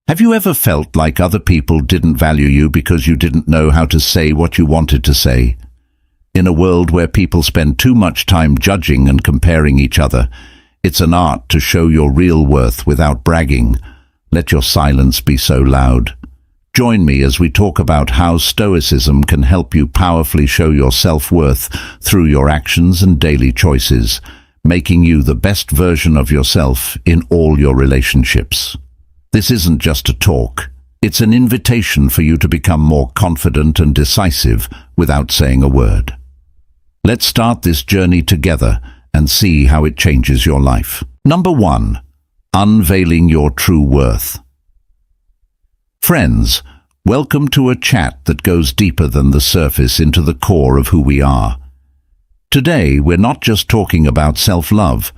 Have you ever felt like other people didn't value you because you didn't know how to say what you wanted to say? In a world where people spend too much time judging and comparing each other, it's an art to show your real worth without bragging. Let your silence be so loud. Join me as we talk about how Stoicism can help you powerfully show your self-worth through your actions and daily choices, making you the best version of yourself in all your relationships. This isn't just a talk. It's an invitation for you to become more confident and decisive without saying a word. Let's start this journey together and see how it changes your life. Number 1. Unveiling your true worth. Friends, welcome to a chat that goes deeper than the surface into the core of who we are. Today, we're not just talking about self-love.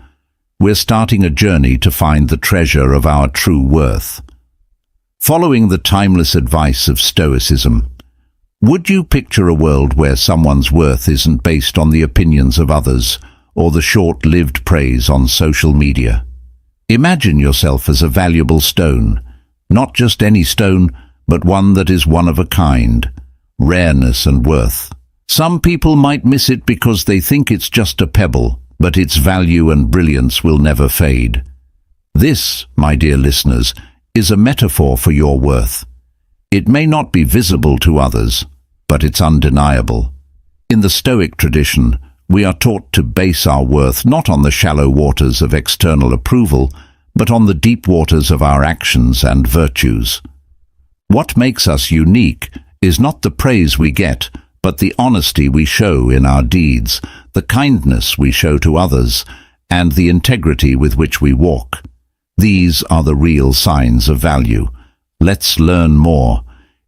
We're starting a journey to find the treasure of our true worth. Following the timeless advice of Stoicism, would you picture a world where someone's worth isn't based on the opinions of others or the short-lived praise on social media? Imagine yourself as a valuable stone, not just any stone, but one that is one of a kind, rareness and worth. Some people might miss it because they think it's just a pebble, but its value and brilliance will never fade. This, my dear listeners, is a metaphor for your worth. It may not be visible to others, but it's undeniable. In the Stoic tradition, we are taught to base our worth not on the shallow waters of external approval, but on the deep waters of our actions and virtues. What makes us unique is not the praise we get, but the honesty we show in our deeds, the kindness we show to others, and the integrity with which we walk. These are the real signs of value. Let's learn more.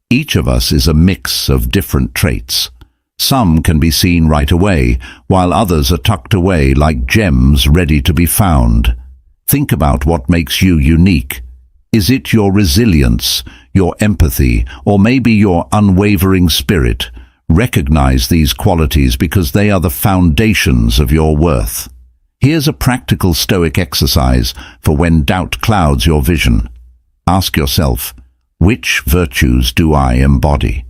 Each of us is a mix of different traits. Some can be seen right away, while others are tucked away like gems ready to be found. Think about what makes you unique. Is it your resilience, your empathy, or maybe your unwavering spirit? Recognize these qualities because they are the foundations of your worth. Here's a practical Stoic exercise for when doubt clouds your vision. Ask yourself, which virtues do I embody?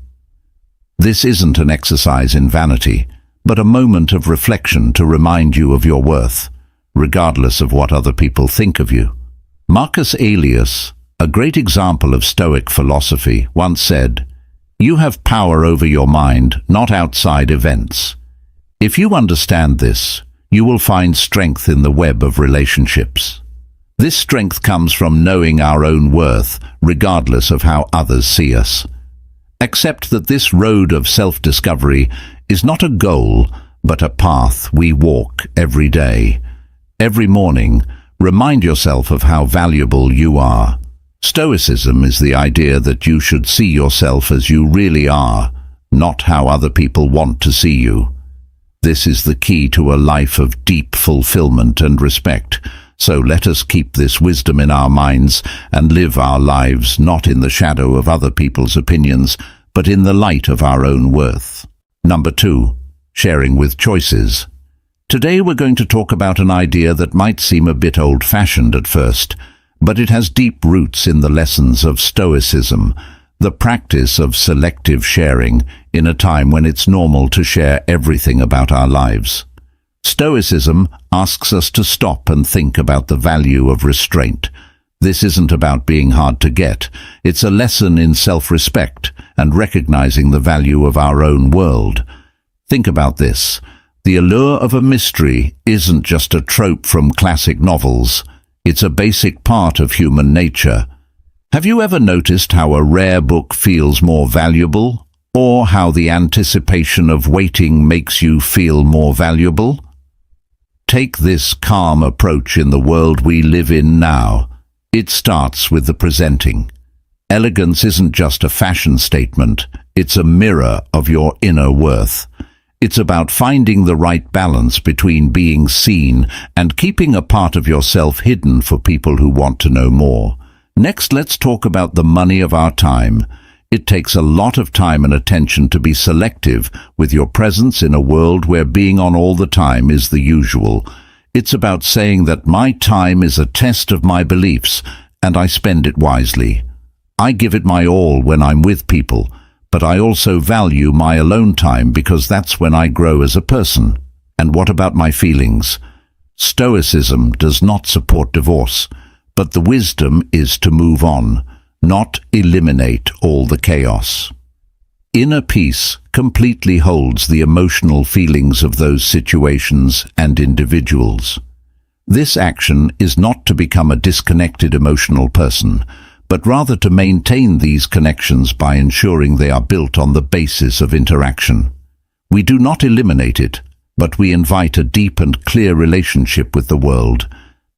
This isn't an exercise in vanity, but a moment of reflection to remind you of your worth, regardless of what other people think of you. Marcus Aurelius, a great example of Stoic philosophy, once said, "You have power over your mind, not outside events." If you understand this, you will find strength in the web of relationships. This strength comes from knowing our own worth, regardless of how others see us. Accept that this road of self-discovery is not a goal, but a path we walk every day. Every morning, remind yourself of how valuable you are. Stoicism is the idea that you should see yourself as you really are, not how other people want to see you. This is the key to a life of deep fulfillment and respect. So let us keep this wisdom in our minds and live our lives not in the shadow of other people's opinions, but in the light of our own worth. Number 2, sharing with choices. Today we're going to talk about an idea that might seem a bit old-fashioned at first, but it has deep roots in the lessons of Stoicism, the practice of selective sharing in a time when it's normal to share everything about our lives. Stoicism asks us to stop and think about the value of restraint. This isn't about being hard to get. It's a lesson in self-respect and recognizing the value of our own world. Think about this. The allure of a mystery isn't just a trope from classic novels. It's a basic part of human nature. Have you ever noticed how a rare book feels more valuable, or how the anticipation of waiting makes you feel more valuable? Take this calm approach in the world we live in now. It starts with the presenting. Elegance isn't just a fashion statement, it's a mirror of your inner worth. It's about finding the right balance between being seen and keeping a part of yourself hidden for people who want to know more. Next, let's talk about the money of our time. It takes a lot of time and attention to be selective with your presence in a world where being on all the time is the usual. It's about saying that my time is a test of my beliefs, and I spend it wisely. I give it my all when I'm with people, but I also value my alone time because that's when I grow as a person. And what about my feelings? Stoicism does not support divorce, but the wisdom is to move on, not eliminate all the chaos. Inner peace completely holds the emotional feelings of those situations and individuals. This action is not to become a disconnected emotional person, but rather to maintain these connections by ensuring they are built on the basis of interaction. We do not eliminate it, but we invite a deep and clear relationship with the world.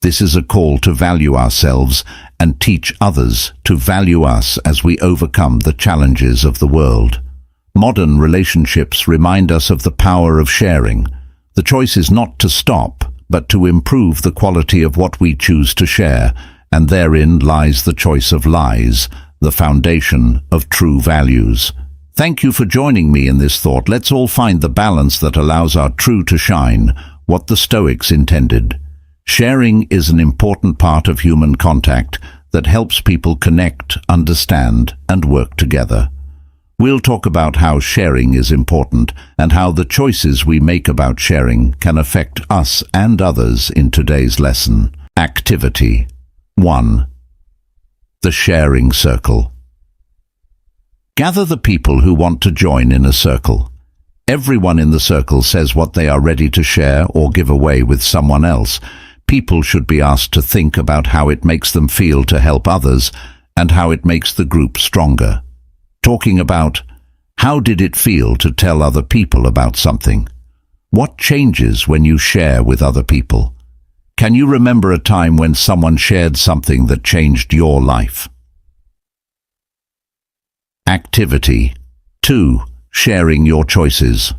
This is a call to value ourselves and teach others to value us as we overcome the challenges of the world. Modern relationships remind us of the power of sharing. The choice is not to stop, but to improve the quality of what we choose to share, and therein lies the choice of lies, the foundation of true values. Thank you for joining me in this thought. Let's all find the balance that allows our true to shine, what the Stoics intended. Sharing is an important part of human contact that helps people connect, understand, and work together. We'll talk about how sharing is important and how the choices we make about sharing can affect us and others in today's lesson. Activity 1. The sharing circle. Gather the people who want to join in a circle. Everyone in the circle says what they are ready to share or give away with someone else. People should be asked to think about how it makes them feel to help others and how it makes the group stronger. Talking about how did it feel to tell other people about something? What changes when you share with other people? Can you remember a time when someone shared something that changed your life? Activity 2. Sharing your choices.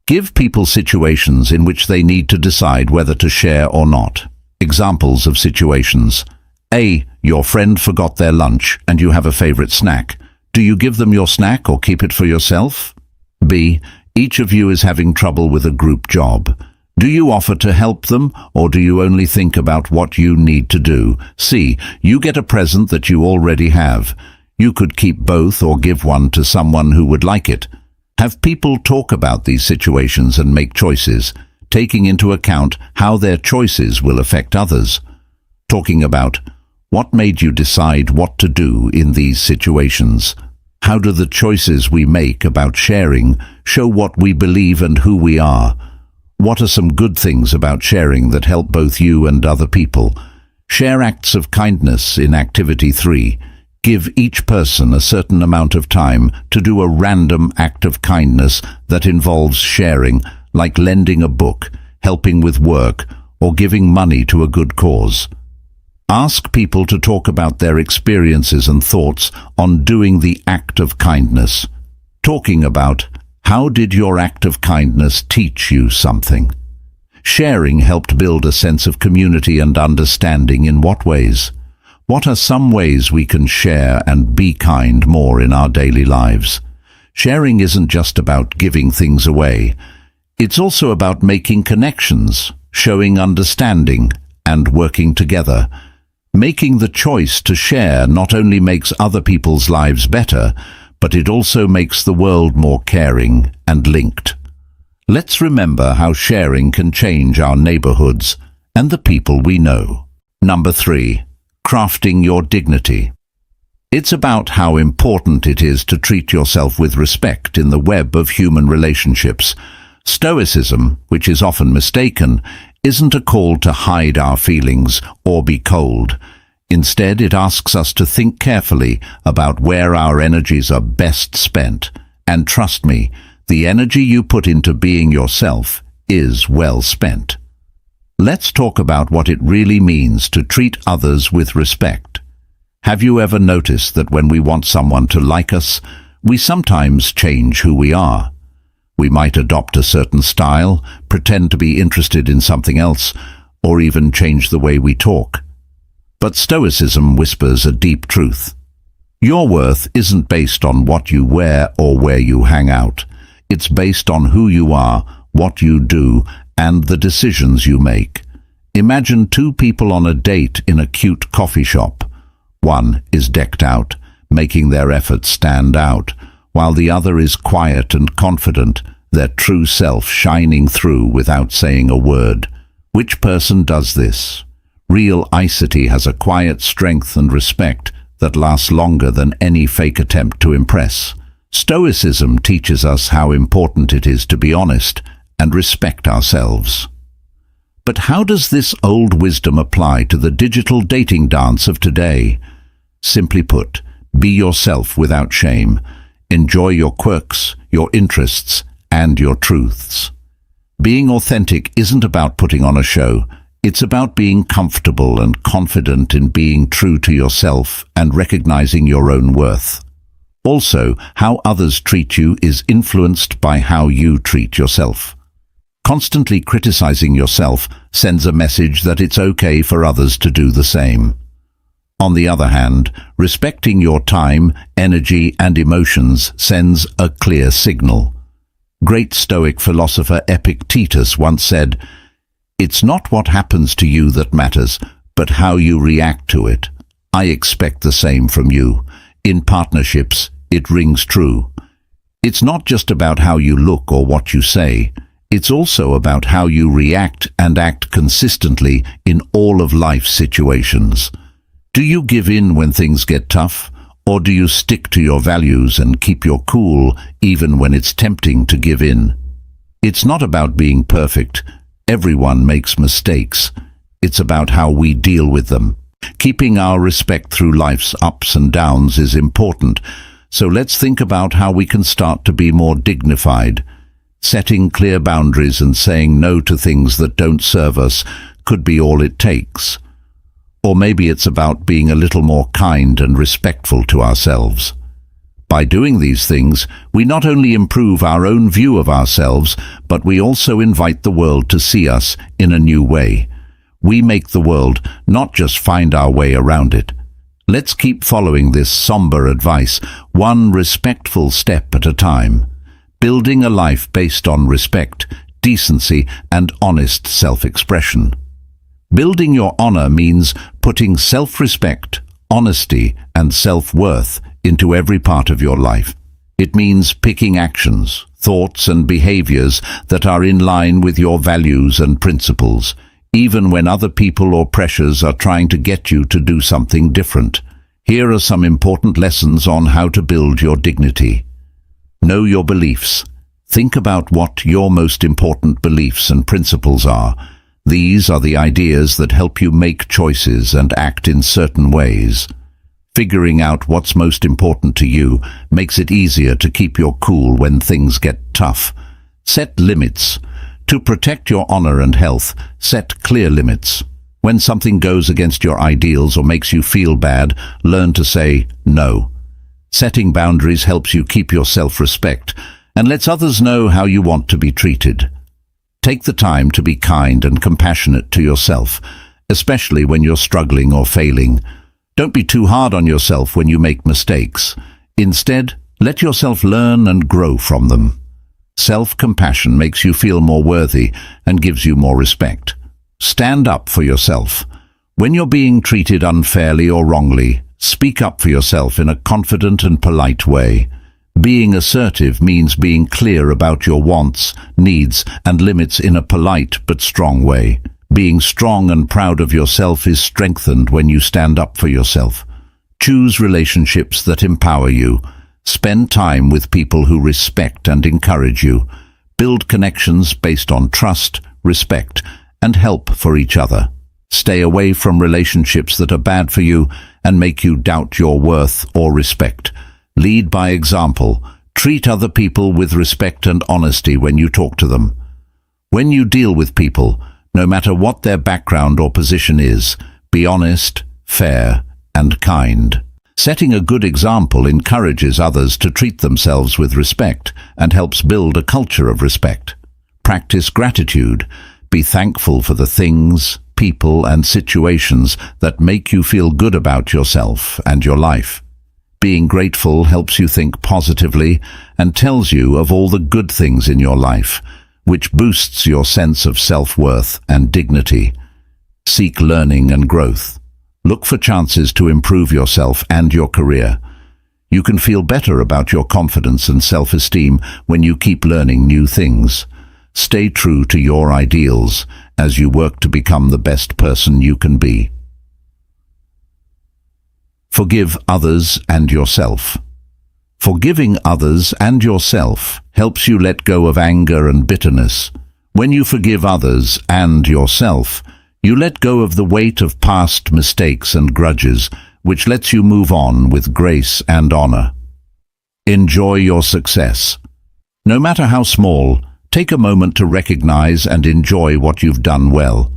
Give people situations in which they need to decide whether to share or not. Examples of situations. A. Your friend forgot their lunch and you have a favorite snack. Do you give them your snack or keep it for yourself? B. Each of you is having trouble with a group job. Do you offer to help them or do you only think about what you need to do? C. You get a present that you already have. You could keep both or give one to someone who would like it. Have people talk about these situations and make choices, taking into account how their choices will affect others. Talking about what made you decide what to do in these situations. How do the choices we make about sharing show what we believe and who we are? What are some good things about sharing that help both you and other people? Share acts of kindness in Activity 3. Give each person a certain amount of time to do a random act of kindness that involves sharing, like lending a book, helping with work, or giving money to a good cause. Ask people to talk about their experiences and thoughts on doing the act of kindness. Talking about how did your act of kindness teach you something? Sharing helped build a sense of community and understanding. In what ways? What are some ways we can share and be kind more in our daily lives? Sharing isn't just about giving things away. It's also about making connections, showing understanding, and working together. Making the choice to share not only makes other people's lives better, but it also makes the world more caring and linked. Let's remember how sharing can change our neighborhoods and the people we know. Number 3. Crafting your dignity. It's about how important it is to treat yourself with respect in the web of human relationships. Stoicism, which is often mistaken, isn't a call to hide our feelings or be cold. Instead, it asks us to think carefully about where our energies are best spent. And trust me, the energy you put into being yourself is well spent. Let's talk about what it really means to treat others with respect. Have you ever noticed that when we want someone to like us, we sometimes change who we are? We might adopt a certain style, pretend to be interested in something else, or even change the way we talk. But Stoicism whispers a deep truth. Your worth isn't based on what you wear or where you hang out. It's based on who you are, what you do, and the decisions you make. Imagine two people on a date in a cute coffee shop. One is decked out, making their efforts stand out, while the other is quiet and confident, their true self shining through without saying a word. Which person does this? Real icety has a quiet strength and respect that lasts longer than any fake attempt to impress. Stoicism teaches us how important it is to be honest and respect ourselves. But how does this old wisdom apply to the digital dating dance of today? Simply put, be yourself without shame. Enjoy your quirks, your interests, and your truths. Being authentic isn't about putting on a show. It's about being comfortable and confident in being true to yourself and recognizing your own worth. Also, how others treat you is influenced by how you treat yourself. Constantly criticizing yourself sends a message that it's okay for others to do the same. On the other hand, respecting your time, energy, and emotions sends a clear signal. Great Stoic philosopher Epictetus once said, "It's not what happens to you that matters, but how you react to it." I expect the same from you. In partnerships, it rings true. It's not just about how you look or what you say. It's also about how you react and act consistently in all of life's situations. Do you give in when things get tough, or do you stick to your values and keep your cool even when it's tempting to give in? It's not about being perfect. Everyone makes mistakes. It's about how we deal with them. Keeping our respect through life's ups and downs is important, so let's think about how we can start to be more dignified. Setting clear boundaries and saying no to things that don't serve us could be all it takes. Or maybe it's about being a little more kind and respectful to ourselves. By doing these things, we not only improve our own view of ourselves, but we also invite the world to see us in a new way. We make the world not just find our way around it. Let's keep following this somber advice, one respectful step at a time. Building a life based on respect, decency, and honest self-expression. Building your honor means putting self-respect, honesty, and self-worth into every part of your life. It means picking actions, thoughts, and behaviors that are in line with your values and principles, even when other people or pressures are trying to get you to do something different. Here are some important lessons on how to build your dignity. Know your beliefs. Think about what your most important beliefs and principles are. These are the ideas that help you make choices and act in certain ways. Figuring out what's most important to you makes it easier to keep your cool when things get tough. Set limits. To protect your honor and health, set clear limits. When something goes against your ideals or makes you feel bad, learn to say no. Setting boundaries helps you keep your self-respect and lets others know how you want to be treated. Take the time to be kind and compassionate to yourself, especially when you're struggling or failing. Don't be too hard on yourself when you make mistakes. Instead, let yourself learn and grow from them. Self-compassion makes you feel more worthy and gives you more respect. Stand up for yourself. When you're being treated unfairly or wrongly, speak up for yourself in a confident and polite way. Being assertive means being clear about your wants, needs, and limits in a polite but strong way. Being strong and proud of yourself is strengthened when you stand up for yourself. Choose relationships that empower you. Spend time with people who respect and encourage you. Build connections based on trust, respect, and help for each other. Stay away from relationships that are bad for you and make you doubt your worth or respect. Lead by example. Treat other people with respect and honesty when you talk to them. When you deal with people, no matter what their background or position is, be honest, fair, and kind. Setting a good example encourages others to treat themselves with respect and helps build a culture of respect. Practice gratitude. Be thankful for the things, people, and situations that make you feel good about yourself and your life. Being grateful helps you think positively and tells you of all the good things in your life, which boosts your sense of self-worth and dignity. Seek learning and growth. Look for chances to improve yourself and your career. You can feel better about your confidence and self-esteem when you keep learning new things. Stay true to your ideals as you work to become the best person you can be. Forgive others and yourself. Forgiving others and yourself helps you let go of anger and bitterness. When you forgive others and yourself, you let go of the weight of past mistakes and grudges, which lets you move on with grace and honor. Enjoy your success. No matter how small, take a moment to recognize and enjoy what you've done well.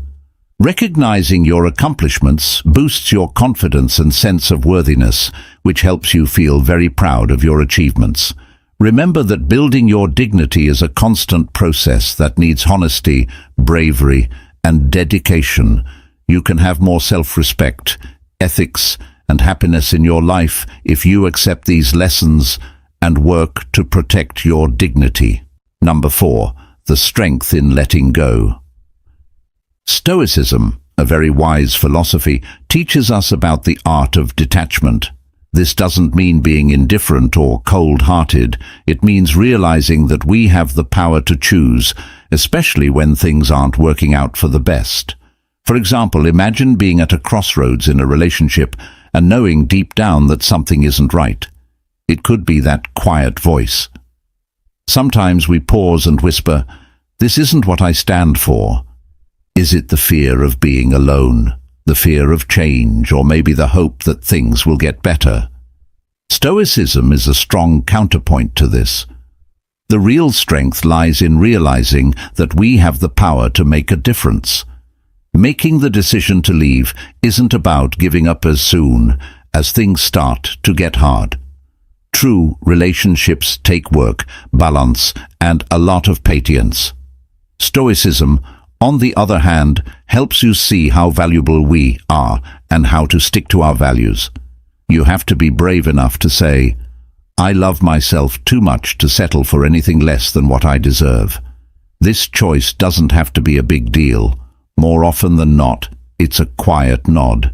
Recognizing your accomplishments boosts your confidence and sense of worthiness, which helps you feel very proud of your achievements. Remember that building your dignity is a constant process that needs honesty, bravery, and dedication. You can have more self-respect, ethics, and happiness in your life if you accept these lessons and work to protect your dignity. Number 4, the strength in letting go. Stoicism, a very wise philosophy, teaches us about the art of detachment. This doesn't mean being indifferent or cold-hearted. It means realizing that we have the power to choose, especially when things aren't working out for the best. For example, imagine being at a crossroads in a relationship and knowing deep down that something isn't right. It could be that quiet voice. Sometimes we pause and whisper, "This isn't what I stand for." Is it the fear of being alone, the fear of change, or maybe the hope that things will get better? Stoicism is a strong counterpoint to this. The real strength lies in realizing that we have the power to make a difference. Making the decision to leave isn't about giving up as soon as things start to get hard. True relationships take work, balance, and a lot of patience. Stoicism, on the other hand, helps you see how valuable we are and how to stick to our values. You have to be brave enough to say, "I love myself too much to settle for anything less than what I deserve." This choice doesn't have to be a big deal. More often than not, it's a quiet nod,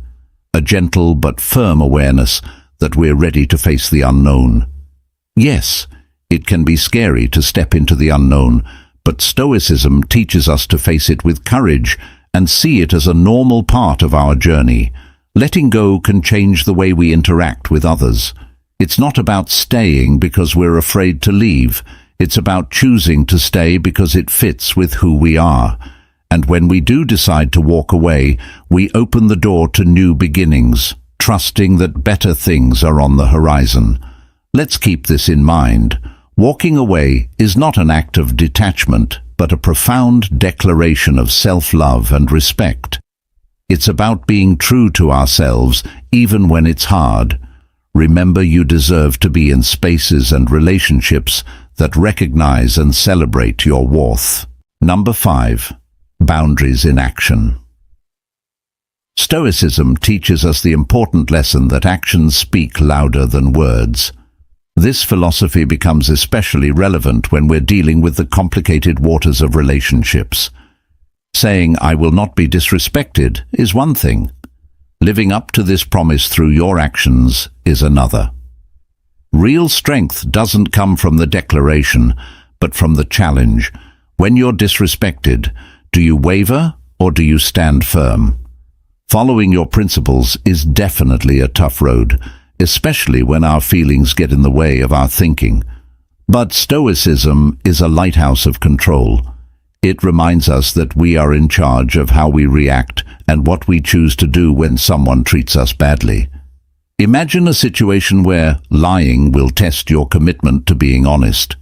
a gentle but firm awareness that we're ready to face the unknown. Yes, it can be scary to step into the unknown, but Stoicism teaches us to face it with courage and see it as a normal part of our journey. Letting go can change the way we interact with others. It's not about staying because we're afraid to leave. It's about choosing to stay because it fits with who we are. And when we do decide to walk away, we open the door to new beginnings, trusting that better things are on the horizon. Let's keep this in mind. Walking away is not an act of detachment, but a profound declaration of self-love and respect. It's about being true to ourselves, even when it's hard. Remember, you deserve to be in spaces and relationships that recognize and celebrate your worth. Number 5. Boundaries in action. Stoicism teaches us the important lesson that actions speak louder than words. This philosophy becomes especially relevant when we're dealing with the complicated waters of relationships. Saying, "I will not be disrespected," is one thing. Living up to this promise through your actions is another. Real strength doesn't come from the declaration, but from the challenge. When you're disrespected, do you waver or do you stand firm? Following your principles is definitely a tough road, especially when our feelings get in the way of our thinking. But Stoicism is a lighthouse of control. It reminds us that we are in charge of how we react and what we choose to do when someone treats us badly. Imagine a situation where lying will test your commitment to being honest.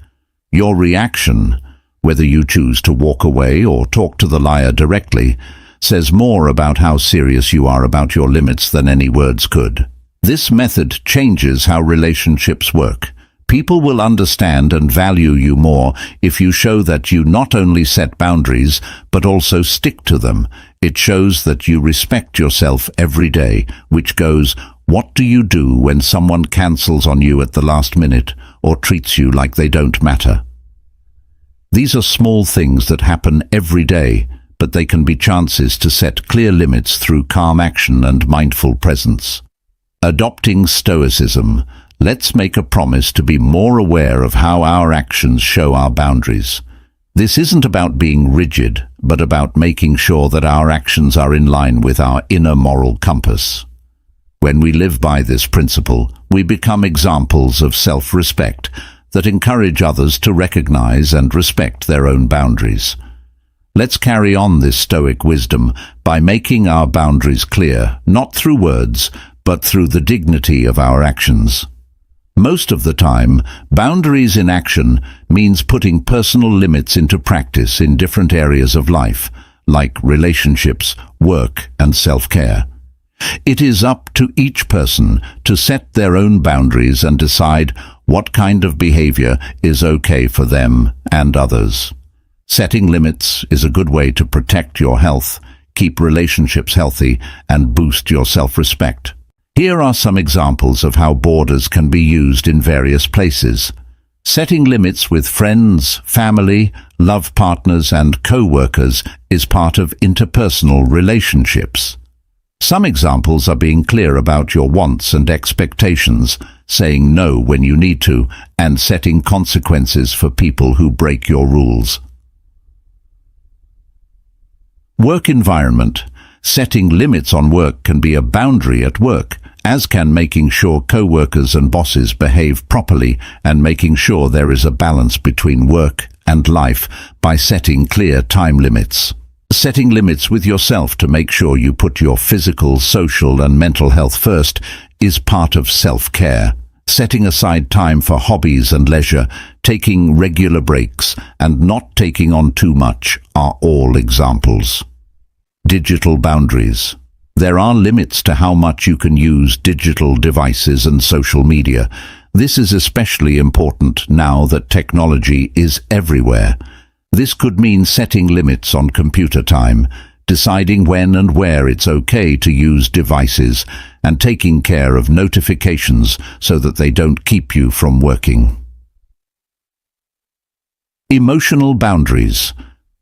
Your reaction, whether you choose to walk away or talk to the liar directly, says more about how serious you are about your limits than any words could. This method changes how relationships work. People will understand and value you more if you show that you not only set boundaries, but also stick to them. It shows that you respect yourself every day, which goes, what do you do when someone cancels on you at the last minute or treats you like they don't matter? These are small things that happen every day, but they can be chances to set clear limits through calm action and mindful presence. Adopting Stoicism, let's make a promise to be more aware of how our actions show our boundaries. This isn't about being rigid, but about making sure that our actions are in line with our inner moral compass. When we live by this principle, we become examples of self-respect that encourage others to recognize and respect their own boundaries. Let's carry on this Stoic wisdom by making our boundaries clear, not through words, but through the dignity of our actions. Most of the time, boundaries in action means putting personal limits into practice in different areas of life, like relationships, work, and self-care. It is up to each person to set their own boundaries and decide what kind of behavior is okay for them and others. Setting limits is a good way to protect your health, keep relationships healthy, and boost your self-respect. Here are some examples of how borders can be used in various places. Setting limits with friends, family, love partners, and co-workers is part of interpersonal relationships. Some examples are being clear about your wants and expectations, saying no when you need to, and setting consequences for people who break your rules. Work environment. Setting limits on work can be a boundary at work, as can making sure co-workers and bosses behave properly and making sure there is a balance between work and life by setting clear time limits. Setting limits with yourself to make sure you put your physical, social, and mental health first is part of self-care. Setting aside time for hobbies and leisure, taking regular breaks, and not taking on too much are all examples. Digital boundaries. There are limits to how much you can use digital devices and social media. This is especially important now that technology is everywhere. This could mean setting limits on computer time, deciding when and where it's okay to use devices, and taking care of notifications so that they don't keep you from working. Emotional boundaries.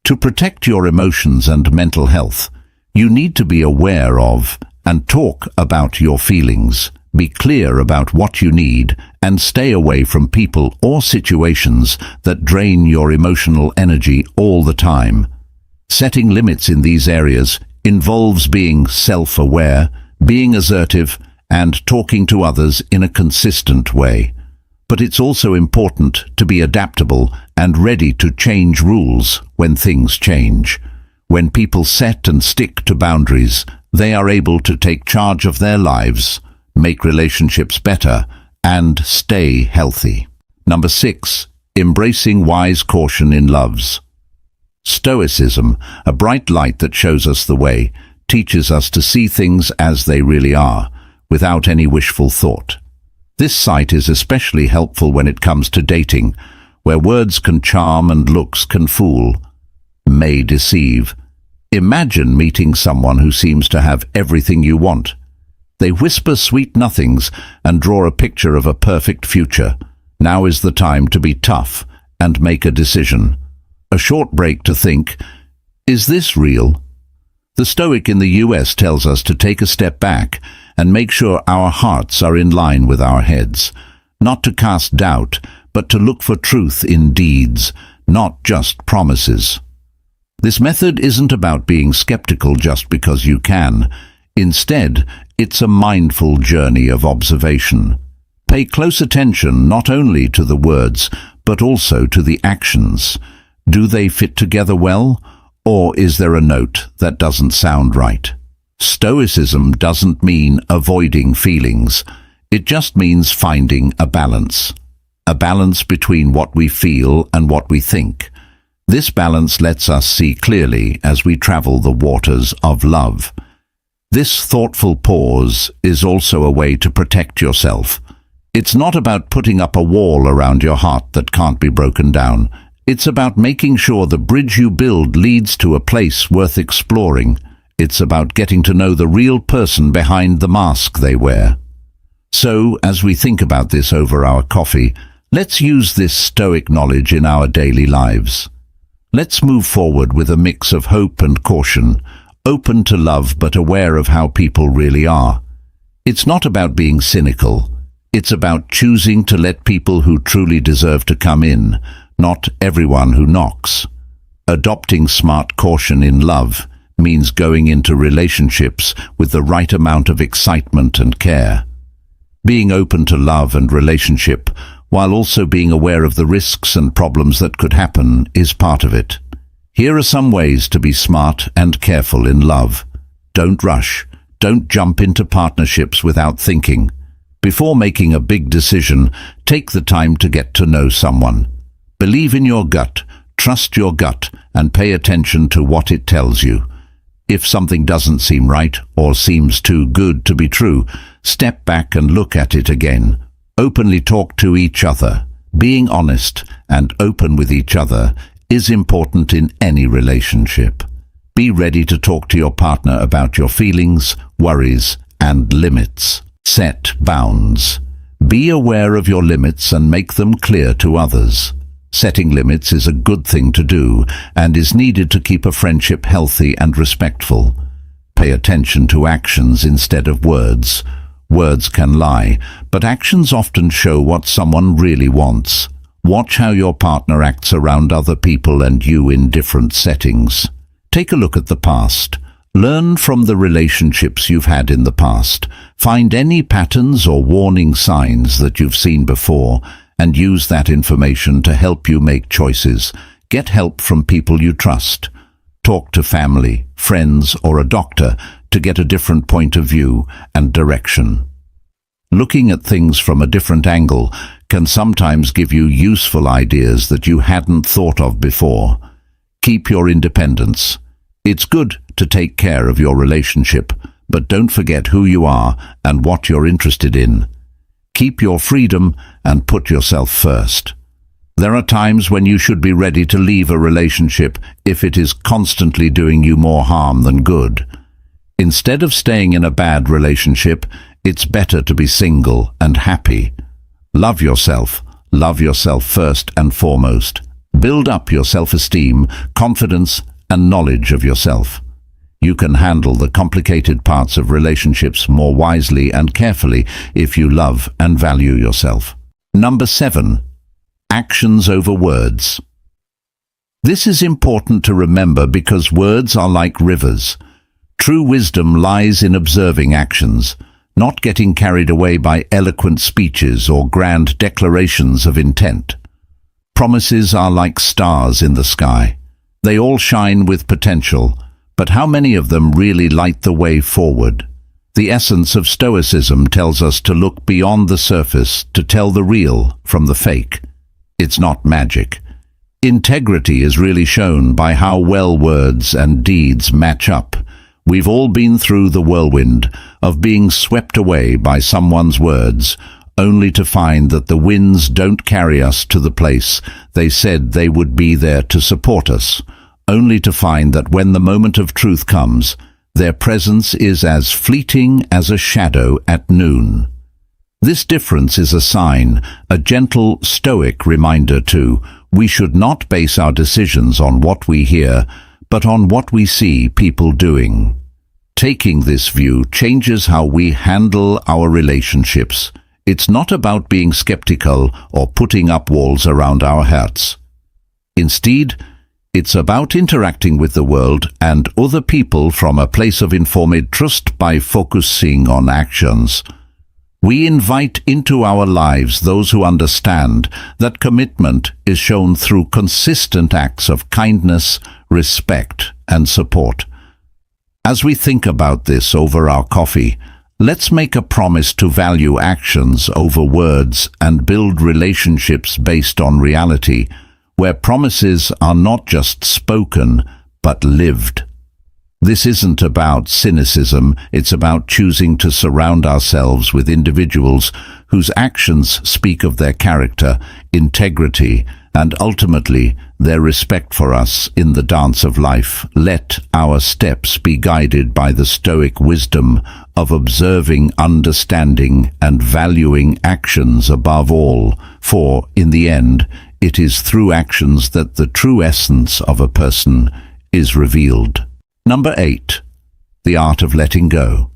To protect your emotions and mental health, you need to be aware of and talk about your feelings, be clear about what you need, and stay away from people or situations that drain your emotional energy all the time. Setting limits in these areas involves being self-aware, being assertive, and talking to others in a consistent way. But it's also important to be adaptable and ready to change rules when things change. When people set and stick to boundaries, they are able to take charge of their lives, make relationships better, and stay healthy. Number 6. Embracing wise caution in loves. Stoicism, a bright light that shows us the way, teaches us to see things as they really are, without any wishful thought. This sight is especially helpful when it comes to dating, where words can charm and looks can fool, may deceive. Imagine meeting someone who seems to have everything you want. They whisper sweet nothings and draw a picture of a perfect future. Now is the time to be tough and make a decision. A short break to think, is this real? The Stoic in the US tells us to take a step back and make sure our hearts are in line with our heads, not to cast doubt, but to look for truth in deeds, not just promises. This method isn't about being skeptical just because you can. Instead, it's a mindful journey of observation. Pay close attention not only to the words, but also to the actions. Do they fit together well, or is there a note that doesn't sound right? Stoicism doesn't mean avoiding feelings. It just means finding a balance between what we feel and what we think. This balance lets us see clearly as we travel the waters of love. This thoughtful pause is also a way to protect yourself. It's not about putting up a wall around your heart that can't be broken down. It's about making sure the bridge you build leads to a place worth exploring. It's about getting to know the real person behind the mask they wear. So, as we think about this over our coffee, let's use this Stoic knowledge in our daily lives. Let's move forward with a mix of hope and caution, open to love but aware of how people really are. It's not about being cynical. It's about choosing to let people who truly deserve to come in, not everyone who knocks. Adopting smart caution in love means going into relationships with the right amount of excitement and care. Being open to love and relationship, while also being aware of the risks and problems that could happen, is part of it. Here are some ways to be smart and careful in love. Don't rush. Don't jump into partnerships without thinking. Before making a big decision, take the time to get to know someone. Believe in your gut, trust your gut, and pay attention to what it tells you. If something doesn't seem right or seems too good to be true, step back and look at it again. Openly talk to each other. Being honest and open with each other is important in any relationship. Be ready to talk to your partner about your feelings, worries, and limits. Set bounds. Be aware of your limits and make them clear to others. Setting limits is a good thing to do and is needed to keep a friendship healthy and respectful. Pay attention to actions instead of words. Words can lie, but actions often show what someone really wants. Watch how your partner acts around other people and you in different settings. Take a look at the past. Learn from the relationships you've had in the past. Find any patterns or warning signs that you've seen before and use that information to help you make choices. Get help from people you trust. Talk to family, friends, or a doctor to get a different point of view and direction. Looking at things from a different angle can sometimes give you useful ideas that you hadn't thought of before. Keep your independence. It's good to take care of your relationship, but don't forget who you are and what you're interested in. Keep your freedom and put yourself first. There are times when you should be ready to leave a relationship if it is constantly doing you more harm than good. Instead of staying in a bad relationship, it's better to be single and happy. Love yourself first and foremost. Build up your self-esteem, confidence, and knowledge of yourself. You can handle the complicated parts of relationships more wisely and carefully if you love and value yourself. Number 7. Actions over words. This is important to remember because words are like rivers. True wisdom lies in observing actions, not getting carried away by eloquent speeches or grand declarations of intent. Promises are like stars in the sky. They all shine with potential, but how many of them really light the way forward? The essence of Stoicism tells us to look beyond the surface to tell the real from the fake. It's not magic. Integrity is really shown by how well words and deeds match up. We've all been through the whirlwind of being swept away by someone's words, only to find that the winds don't carry us to the place they said they would be there to support us, only to find that when the moment of truth comes, their presence is as fleeting as a shadow at noon. This difference is a sign, a gentle, stoic reminder too. We should not base our decisions on what we hear, but on what we see people doing. Taking this view changes how we handle our relationships. It's not about being skeptical or putting up walls around our hearts. Instead, it's about interacting with the world and other people from a place of informed trust by focusing on actions. We invite into our lives those who understand that commitment is shown through consistent acts of kindness, respect, and support. As we think about this over our coffee, let's make a promise to value actions over words and build relationships based on reality, where promises are not just spoken, but lived. This isn't about cynicism, it's about choosing to surround ourselves with individuals whose actions speak of their character, integrity, and ultimately their respect for us in the dance of life. Let our steps be guided by the Stoic wisdom of observing, understanding, and valuing actions above all, for, in the end, it is through actions that the true essence of a person is revealed. Number 8. The art of letting go.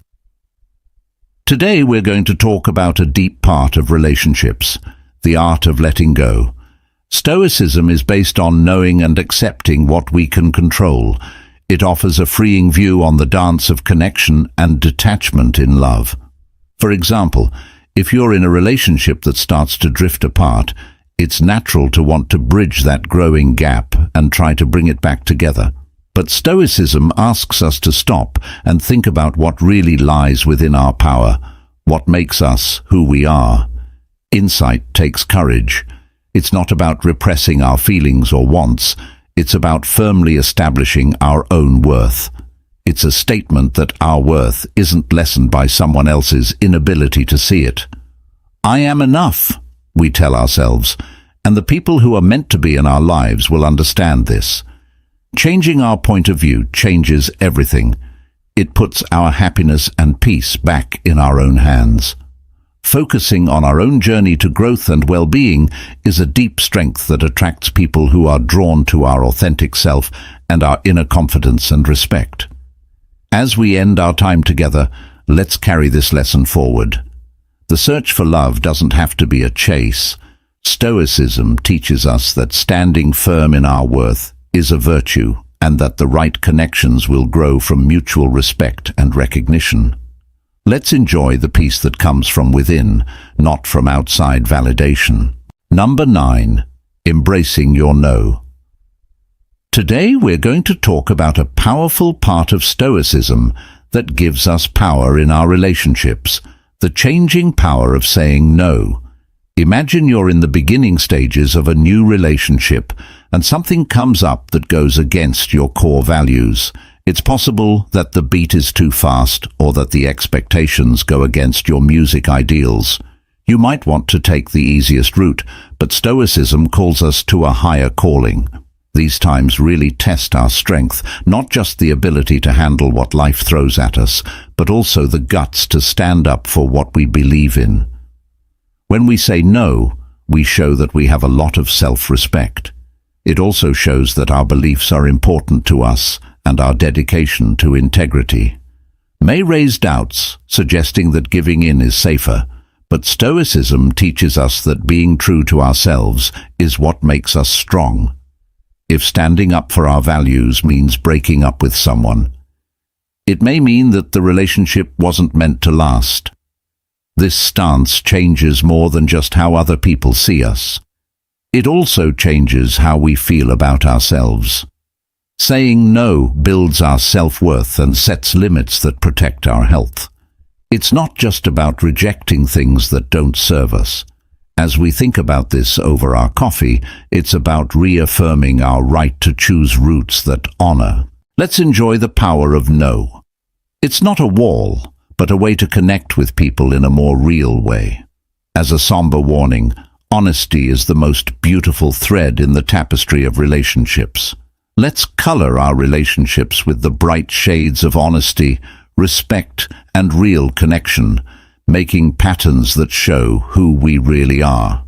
Today we're going to talk about a deep part of relationships, the art of letting go. Stoicism is based on knowing and accepting what we can control. It offers a freeing view on the dance of connection and detachment in love. For example, if you're in a relationship that starts to drift apart, it's natural to want to bridge that growing gap and try to bring it back together. But Stoicism asks us to stop and think about what really lies within our power, what makes us who we are. Insight takes courage. It's not about repressing our feelings or wants. It's about firmly establishing our own worth. It's a statement that our worth isn't lessened by someone else's inability to see it. I am enough, we tell ourselves, and the people who are meant to be in our lives will understand this. Changing our point of view changes everything. It puts our happiness and peace back in our own hands. Focusing on our own journey to growth and well-being is a deep strength that attracts people who are drawn to our authentic self and our inner confidence and respect. As we end our time together, let's carry this lesson forward. The search for love doesn't have to be a chase. Stoicism teaches us that standing firm in our worth is a virtue, and that the right connections will grow from mutual respect and recognition. Let's enjoy the peace that comes from within, not from outside validation. Number 9. Embracing your no. Today we're going to talk about a powerful part of Stoicism that gives us power in our relationships, the changing power of saying no. Imagine you're in the beginning stages of a new relationship and something comes up that goes against your core values. It's possible that the beat is too fast or that the expectations go against your music ideals. You might want to take the easiest route, but Stoicism calls us to a higher calling. These times really test our strength, not just the ability to handle what life throws at us, but also the guts to stand up for what we believe in. When we say no, we show that we have a lot of self-respect. It also shows that our beliefs are important to us and our dedication to integrity. May raise doubts, suggesting that giving in is safer, but Stoicism teaches us that being true to ourselves is what makes us strong. If standing up for our values means breaking up with someone, it may mean that the relationship wasn't meant to last. This stance changes more than just how other people see us. It also changes how we feel about ourselves. Saying no builds our self-worth and sets limits that protect our health. It's not just about rejecting things that don't serve us. As we think about this over our coffee, it's about reaffirming our right to choose routes that honor. Let's enjoy the power of no. It's not a wall, but a way to connect with people in a more real way. As a somber warning, honesty is the most beautiful thread in the tapestry of relationships. Let's color our relationships with the bright shades of honesty, respect, and real connection, making patterns that show who we really are.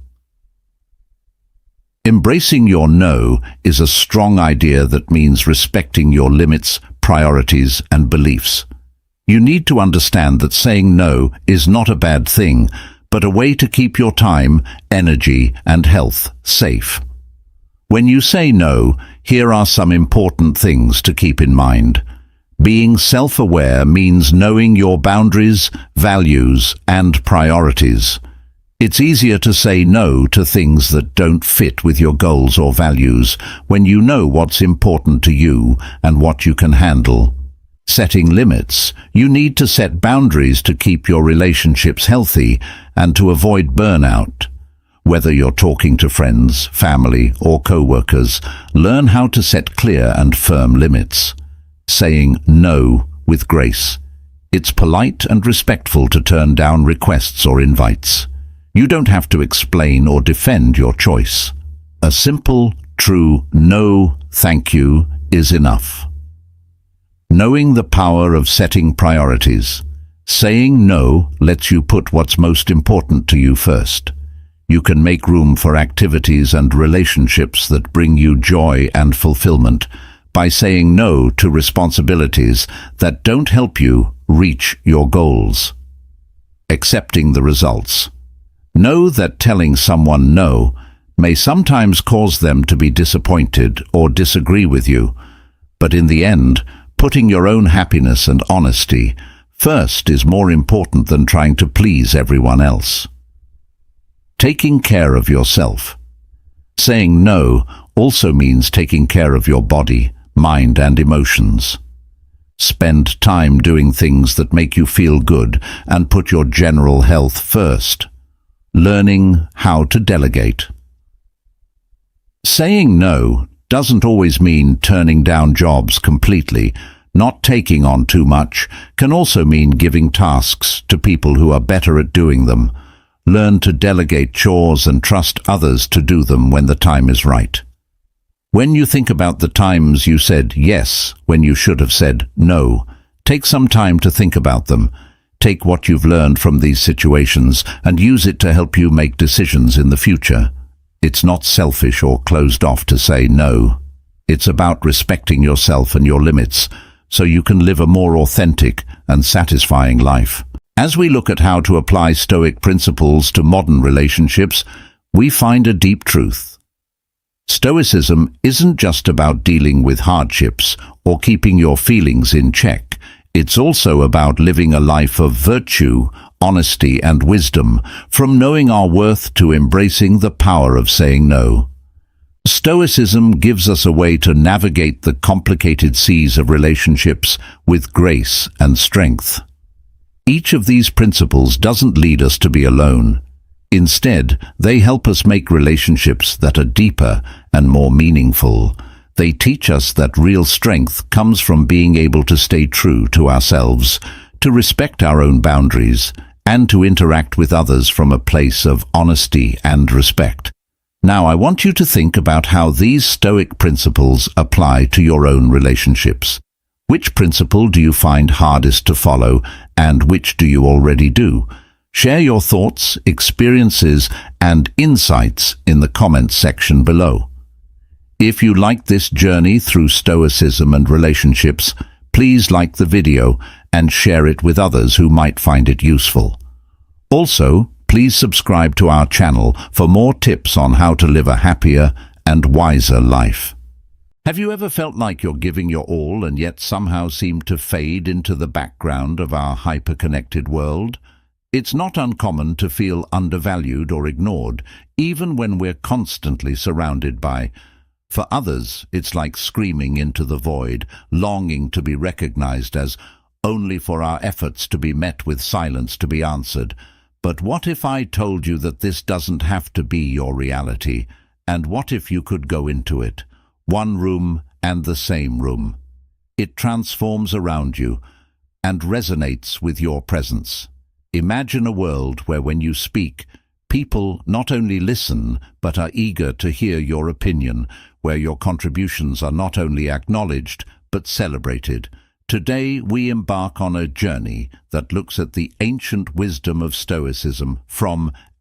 Embracing your no is a strong idea that means respecting your limits, priorities, and beliefs. You need to understand that saying no is not a bad thing, but a way to keep your time, energy, and health safe. When you say no, here are some important things to keep in mind. Being self-aware means knowing your boundaries, values, and priorities. It's easier to say no to things that don't fit with your goals or values when you know what's important to you and what you can handle. Setting limits. You need to set boundaries to keep your relationships healthy and to avoid burnout. Whether you're talking to friends, family, or co-workers, learn how to set clear and firm limits. Saying no with grace. It's polite and respectful to turn down requests or invites. You don't have to explain or defend your choice. A simple, true no, thank you is enough. Knowing the power of setting priorities. Saying no lets you put what's most important to you first. you can make room for activities and relationships that bring you joy and fulfillment by saying no to responsibilities that don't help you reach your goals. Accepting the results. Know that telling someone no may sometimes cause them to be disappointed or disagree with you, but in the end, putting your own happiness and honesty first is more important than trying to please everyone else. Taking care of yourself. Saying no also means taking care of your body, mind, and emotions. Spend time doing things that make you feel good and put your general health first. Learning how to delegate. Saying no doesn't always mean turning down jobs completely. Not taking on too much can also mean giving tasks to people who are better at doing them. Learn to delegate chores and trust others to do them when the time is right. When you think about the times you said yes when you should have said no, take some time to think about them. Take what you've learned from these situations and use it to help you make decisions in the future. It's not selfish or closed off to say no. It's about respecting yourself and your limits so you can live a more authentic and satisfying life. As we look at how to apply Stoic principles to modern relationships, we find a deep truth. Stoicism isn't just about dealing with hardships or keeping your feelings in check. It's also about living a life of virtue, honesty, and wisdom, from knowing our worth to embracing the power of saying no. Stoicism gives us a way to navigate the complicated seas of relationships with grace and strength. Each of these principles doesn't lead us to be alone. Instead, they help us make relationships that are deeper and more meaningful. They teach us that real strength comes from being able to stay true to ourselves, to respect our own boundaries, and to interact with others from a place of honesty and respect. Now, I want you to think about how these Stoic principles apply to your own relationships. Which principle do you find hardest to follow, and which do you already do? Share your thoughts, experiences, and insights in the comments section below. If you like this journey through Stoicism and relationships, please like the video and share it with others who might find it useful. Also, please subscribe to our channel for more tips on how to live a happier and wiser life. Have you ever felt like you're giving your all and yet somehow seem to fade into the background of our hyper-connected world? It's not uncommon to feel undervalued or ignored, even when we're constantly surrounded by. For others, it's like screaming into the void, longing to be recognized as only for our efforts to be met with silence to be answered. But what if I told you that this doesn't have to be your reality? And what if you could go into it? One room and the same room. It transforms around you and resonates with your presence. Imagine a world where when you speak, people not only listen but are eager to hear your opinion, where your contributions are not only acknowledged but celebrated. Today we embark on a journey that looks at the ancient wisdom of Stoicism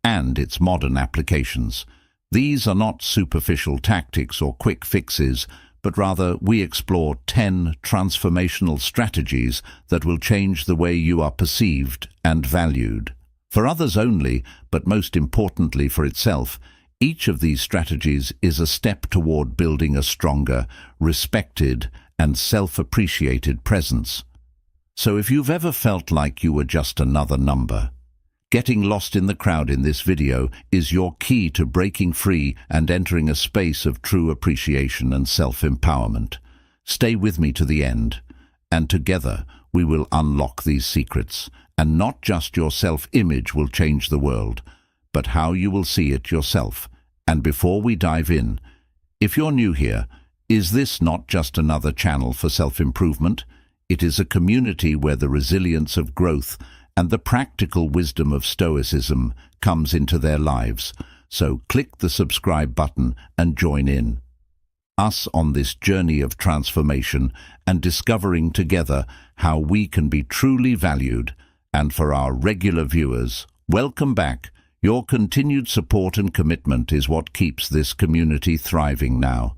and its modern applications. These are not superficial tactics or quick fixes, but rather we explore 10 transformational strategies that will change the way you are perceived and valued. For others only, but most importantly for itself, each of these strategies is a step toward building a stronger, respected, and self-appreciated presence. So if you've ever felt like you were just another number, getting lost in the crowd in this video is your key to breaking free and entering a space of true appreciation and self-empowerment. Stay with me to the end, and together we will unlock these secrets, and not just your self-image will change the world, but how you will see it yourself. And before we dive in, if you're new here, is this not just another channel for self-improvement? It is a community where the resilience of growth and the practical wisdom of Stoicism comes into their lives. So click the subscribe button and join in us on this journey of transformation and discovering together how we can be truly valued. And for our regular viewers, welcome back. Your continued support and commitment is what keeps this community thriving now.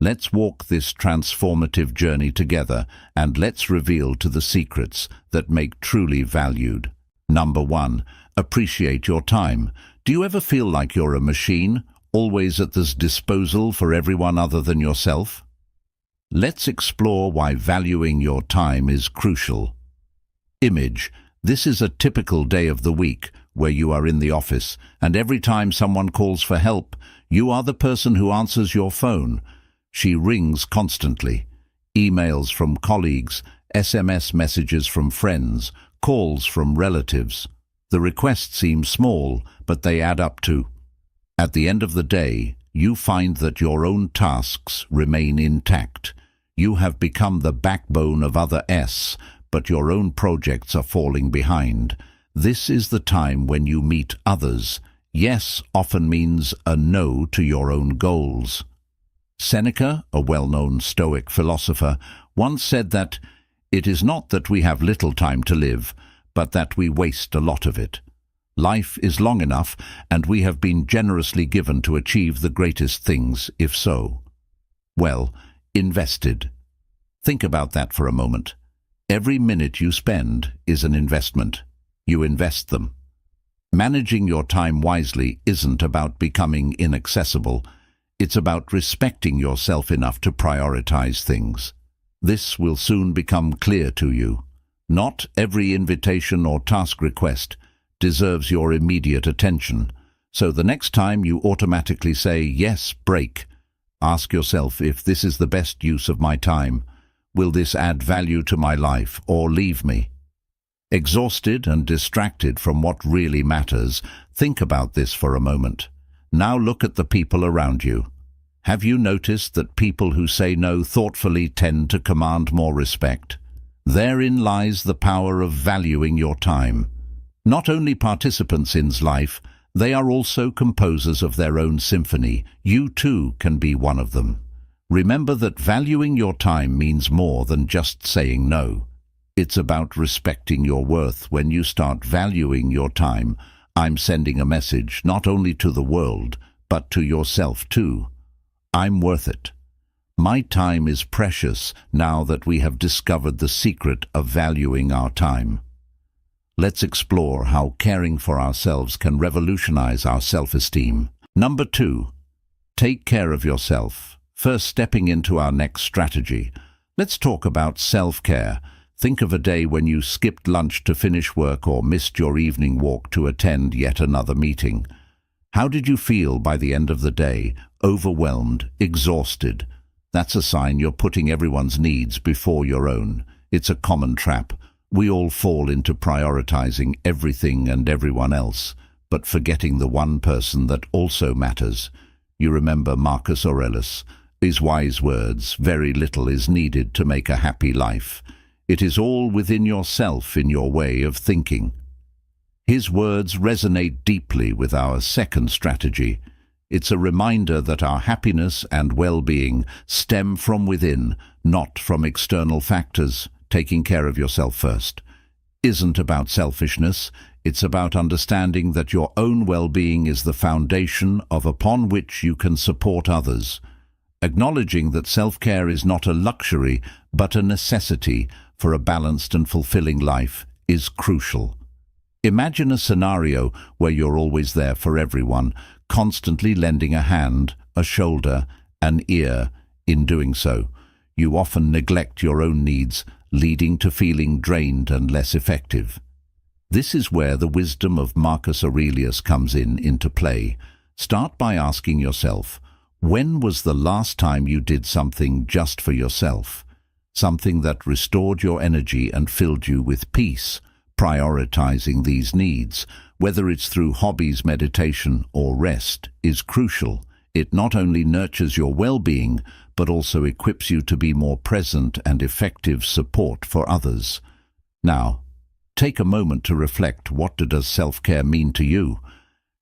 Let's walk this transformative journey together, and let's reveal to the secrets that make truly valued. Number 1. Appreciate your time. Do you ever feel like you're a machine, always at the disposal for everyone other than yourself? Let's explore why valuing your time is crucial. Image. This is a typical day of the week where you are in the office, and every time someone calls for help, you are the person who answers your phone. She rings constantly. Emails from colleagues, SMS messages from friends, calls from relatives. The requests seem small, but they add up too. At the end of the day, you find that your own tasks remain intact. You have become the backbone of others, but your own projects are falling behind. This is the time when you meet others. Yes often means a no to your own goals. Seneca, a well-known Stoic philosopher, once said that it is not that we have little time to live, but that we waste a lot of it. Life is long enough, and we have been generously given to achieve the greatest things, if so. Well, invested. Think about that for a moment. Every minute you spend is an investment. You invest them. Managing your time wisely isn't about becoming inaccessible. It's about respecting yourself enough to prioritize things. This will soon become clear to you. Not every invitation or task request deserves your immediate attention. So the next time you automatically say, "Yes, break," ask yourself if this is the best use of my time. Will this add value to my life or leave me? Exhausted and distracted from what really matters, think about this for a moment. Now look at the people around you. Have you noticed that people who say no thoughtfully tend to command more respect? Therein lies the power of valuing your time. Not only participants in life, they are also composers of their own symphony. You too can be one of them. Remember that valuing your time means more than just saying no. It's about respecting your worth. When you start valuing your time, I'm sending a message not only to the world, but to yourself too. I'm worth it. My time is precious now that we have discovered the secret of valuing our time. Let's explore how caring for ourselves can revolutionize our self-esteem. Number 2. Take care of yourself. First, stepping into our next strategy, let's talk about self-care. Think of a day when you skipped lunch to finish work or missed your evening walk to attend yet another meeting. How did you feel by the end of the day? Overwhelmed, exhausted? That's a sign you're putting everyone's needs before your own. It's a common trap. We all fall into prioritizing everything and everyone else, but forgetting the one person that also matters. You remember Marcus Aurelius, his wise words, "Very little is needed to make a happy life. It is all within yourself in your way of thinking." His words resonate deeply with our second strategy. It's a reminder that our happiness and well-being stem from within, not from external factors. Taking care of yourself first isn't about selfishness. It's about understanding that your own well-being is the foundation upon which you can support others. Acknowledging that self-care is not a luxury, but a necessity for a balanced and fulfilling life is crucial. Imagine a scenario where you're always there for everyone, constantly lending a hand, a shoulder, an ear. In doing so, you often neglect your own needs, leading to feeling drained and less effective. This is where the wisdom of Marcus Aurelius comes into play. Start by asking yourself, when was the last time you did something just for yourself? Something that restored your energy and filled you with peace. Prioritizing these needs, whether it's through hobbies, meditation, or rest, is crucial. It not only nurtures your well-being, but also equips you to be more present and effective support for others. Now, take a moment to reflect. What does self-care mean to you?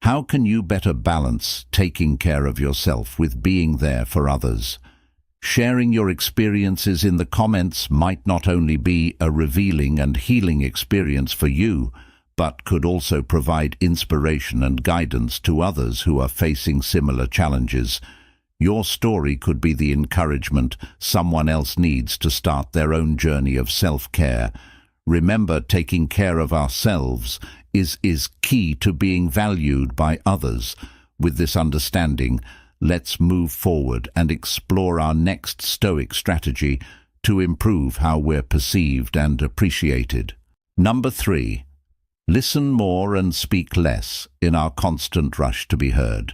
How can you better balance taking care of yourself with being there for others? Sharing your experiences in the comments might not only be a revealing and healing experience for you, but could also provide inspiration and guidance to others who are facing similar challenges. Your story could be the encouragement someone else needs to start their own journey of self-care. Remember, taking care of ourselves is key to being valued by others. With this understanding, let's move forward and explore our next Stoic strategy to improve how we're perceived and appreciated. Number 3. Listen more and speak less in our constant rush to be heard.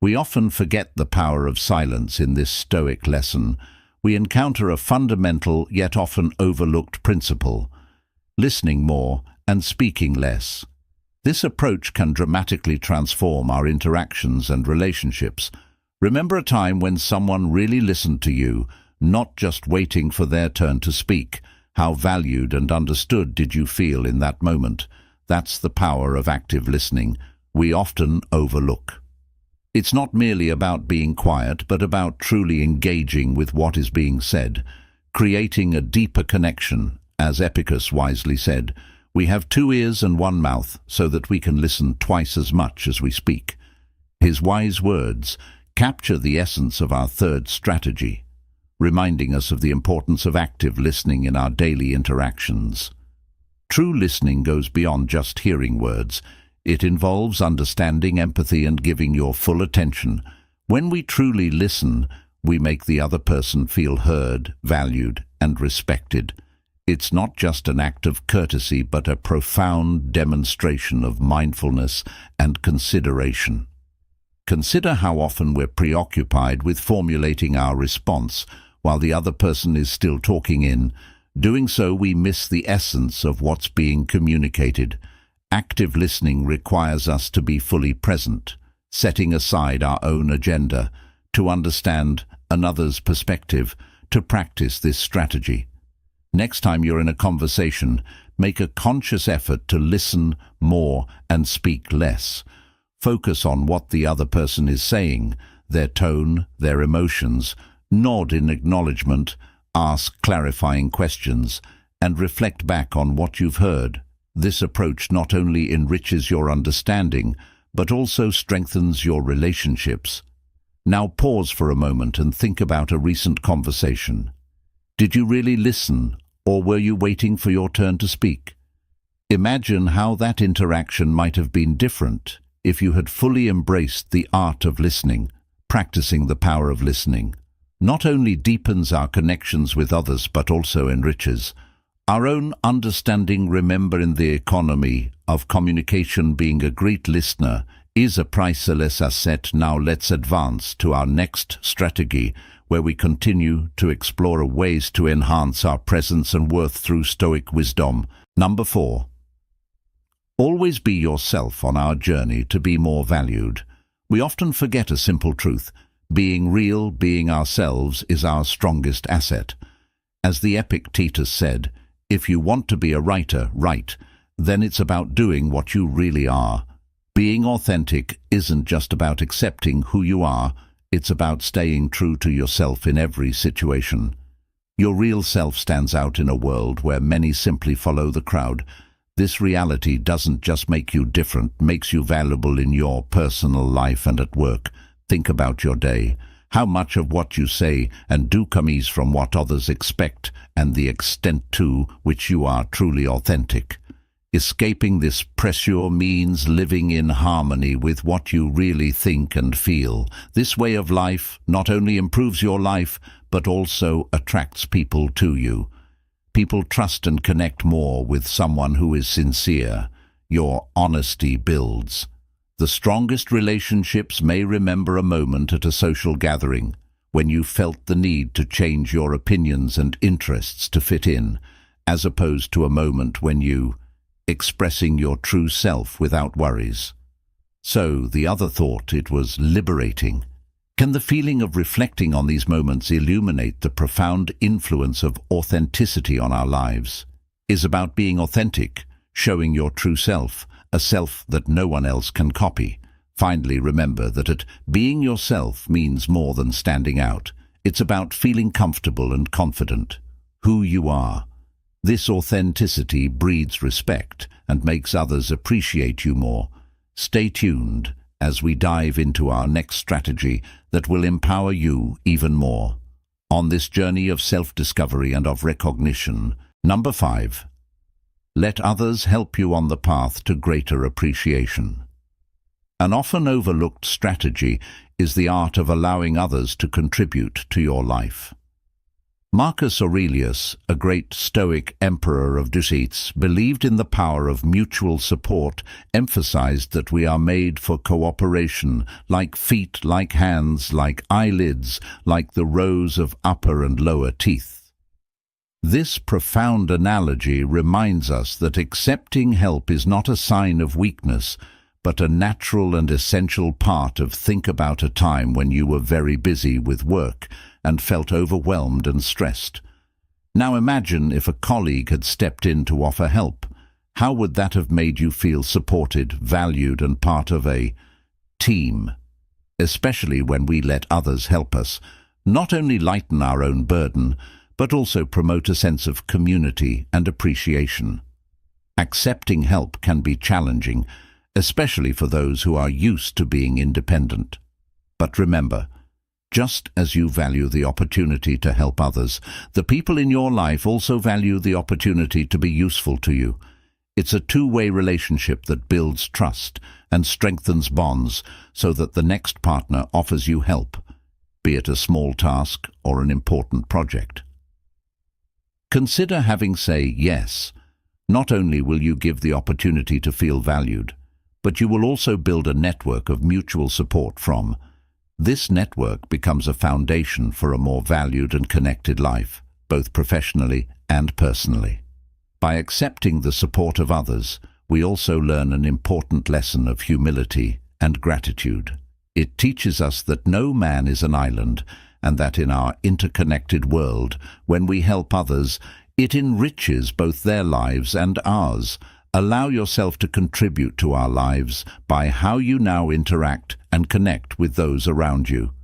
We often forget the power of silence in this Stoic lesson. We encounter a fundamental yet often overlooked principle: listening more and speaking less. This approach can dramatically transform our interactions and relationships. Remember a time when someone really listened to you, not just waiting for their turn to speak. How valued and understood did you feel in that moment? That's the power of active listening we often overlook. It's not merely about being quiet, but about truly engaging with what is being said, creating a deeper connection. As Epicurus wisely said, we have 2 ears and 1 mouth, so that we can listen twice as much as we speak. His wise words capture the essence of our third strategy, reminding us of the importance of active listening in our daily interactions. True listening goes beyond just hearing words. It involves understanding, empathy, and giving your full attention. When we truly listen, we make the other person feel heard, valued, and respected. It's not just an act of courtesy, but a profound demonstration of mindfulness and consideration. Consider how often we're preoccupied with formulating our response while the other person is still talking in. Doing so, we miss the essence of what's being communicated. Active listening requires us to be fully present, setting aside our own agenda to understand another's perspective. To practice this strategy, next time you're in a conversation, make a conscious effort to listen more and speak less. Focus on what the other person is saying, their tone, their emotions. Nod in acknowledgement, ask clarifying questions, and reflect back on what you've heard. This approach not only enriches your understanding, but also strengthens your relationships. Now pause for a moment and think about a recent conversation. Did you really listen, or were you waiting for your turn to speak? Imagine how that interaction might have been different if you had fully embraced the art of listening. Practicing the power of listening not only deepens our connections with others, but also enriches our own understanding. Remember, in the economy of communication, being a great listener is a priceless asset. Now let's advance to our next strategy, where we continue to explore ways to enhance our presence and worth through Stoic wisdom. Number 4. Always be yourself on our journey to be more valued. We often forget a simple truth: being real, being ourselves, is our strongest asset. As the epic Titus said, if you want to be a writer, write. Then it's about doing what you really are. Being authentic isn't just about accepting who you are, it's about staying true to yourself in every situation. Your real self stands out in a world where many simply follow the crowd. This reality doesn't just make you different, makes you valuable in your personal life and at work. Think about your day. How much of what you say and do comes from what others expect, and the extent to which you are truly authentic. Escaping this pressure means living in harmony with what you really think and feel. This way of life not only improves your life, but also attracts people to you. People trust and connect more with someone who is sincere. Your honesty builds. The strongest relationships may remember a moment at a social gathering when you felt the need to change your opinions and interests to fit in, as opposed to a moment when you expressing your true self without worries. So, the other thought, it was liberating. Can the feeling of reflecting on these moments illuminate the profound influence of authenticity on our lives? Is about being authentic, showing your true self, a self that no one else can copy. Finally, remember that being yourself means more than standing out. It's about feeling comfortable and confident. Who you are. This authenticity breeds respect and makes others appreciate you more. Stay tuned as we dive into our next strategy that will empower you even more on this journey of self-discovery and of recognition. Number 5. Let others help you on the path to greater appreciation. An often overlooked strategy is the art of allowing others to contribute to your life. Marcus Aurelius, a great Stoic emperor of deceits, believed in the power of mutual support, emphasized that we are made for cooperation, like feet, like hands, like eyelids, like the rows of upper and lower teeth. This profound analogy reminds us that accepting help is not a sign of weakness, but a natural and essential part of. Think about a time when you were very busy with work and felt overwhelmed and stressed. Now imagine if a colleague had stepped in to offer help. How would that have made you feel supported, valued, and part of a team? Especially when we let others help us, not only lighten our own burden, but also promote a sense of community and appreciation. Accepting help can be challenging, especially for those who are used to being independent. But remember, just as you value the opportunity to help others, the people in your life also value the opportunity to be useful to you. It's a two-way relationship that builds trust and strengthens bonds so that the next partner offers you help, be it a small task or an important project. Consider having say yes. Not only will you give the opportunity to feel valued, but you will also build a network of mutual support from. This network becomes a foundation for a more valued and connected life, both professionally and personally. By accepting the support of others, we also learn an important lesson of humility and gratitude. It teaches us that no man is an island, and that in our interconnected world, when we help others, it enriches both their lives and ours. Allow yourself to contribute to our lives by how you now interact and connect with those around you.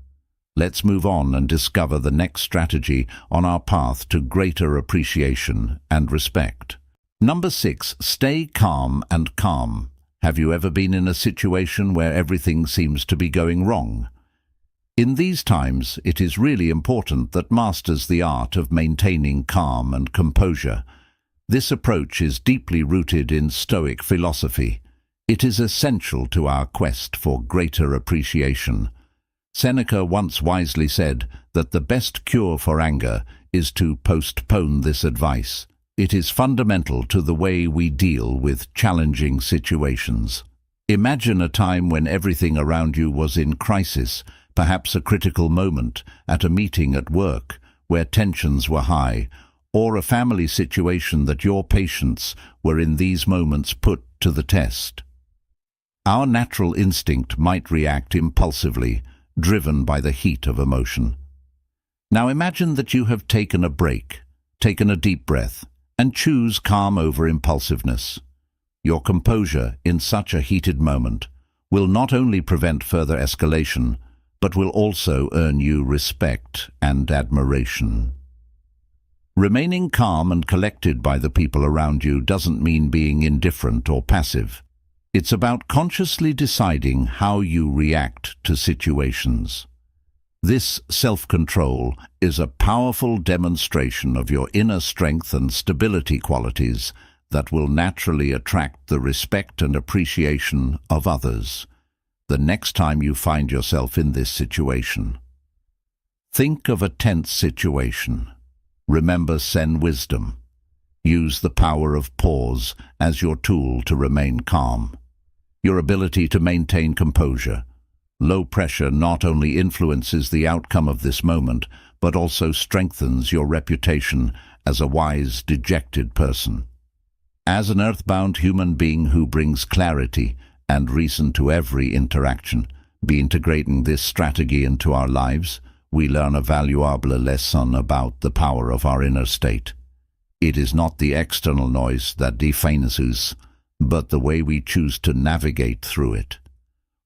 Let's move on and discover the next strategy on our path to greater appreciation and respect. Number 6. Stay calm and calm. Have you ever been in a situation where everything seems to be going wrong? In these times, it is really important that masters the art of maintaining calm and composure. This approach is deeply rooted in Stoic philosophy. It is essential to our quest for greater appreciation. Seneca once wisely said that the best cure for anger is to postpone this advice. It is fundamental to the way we deal with challenging situations. Imagine a time when everything around you was in crisis, perhaps a critical moment at a meeting at work where tensions were high, or a family situation that your patience were in these moments put to the test. Our natural instinct might react impulsively, driven by the heat of emotion. Now imagine that you have taken a break, taken a deep breath, and choose calm over impulsiveness. Your composure in such a heated moment will not only prevent further escalation, but will also earn you respect and admiration. Remaining calm and collected by the people around you doesn't mean being indifferent or passive. It's about consciously deciding how you react to situations. This self-control is a powerful demonstration of your inner strength and stability qualities that will naturally attract the respect and appreciation of others the next time you find yourself in this situation. Think of a tense situation. Remember Zen wisdom. Use the power of pause as your tool to remain calm. Your ability to maintain composure. Low pressure not only influences the outcome of this moment, but also strengthens your reputation as a wise, dejected person. As an earthbound human being who brings clarity and reason to every interaction, by integrating this strategy into our lives, we learn a valuable lesson about the power of our inner state. It is not the external noise that defines us, but the way we choose to navigate through it.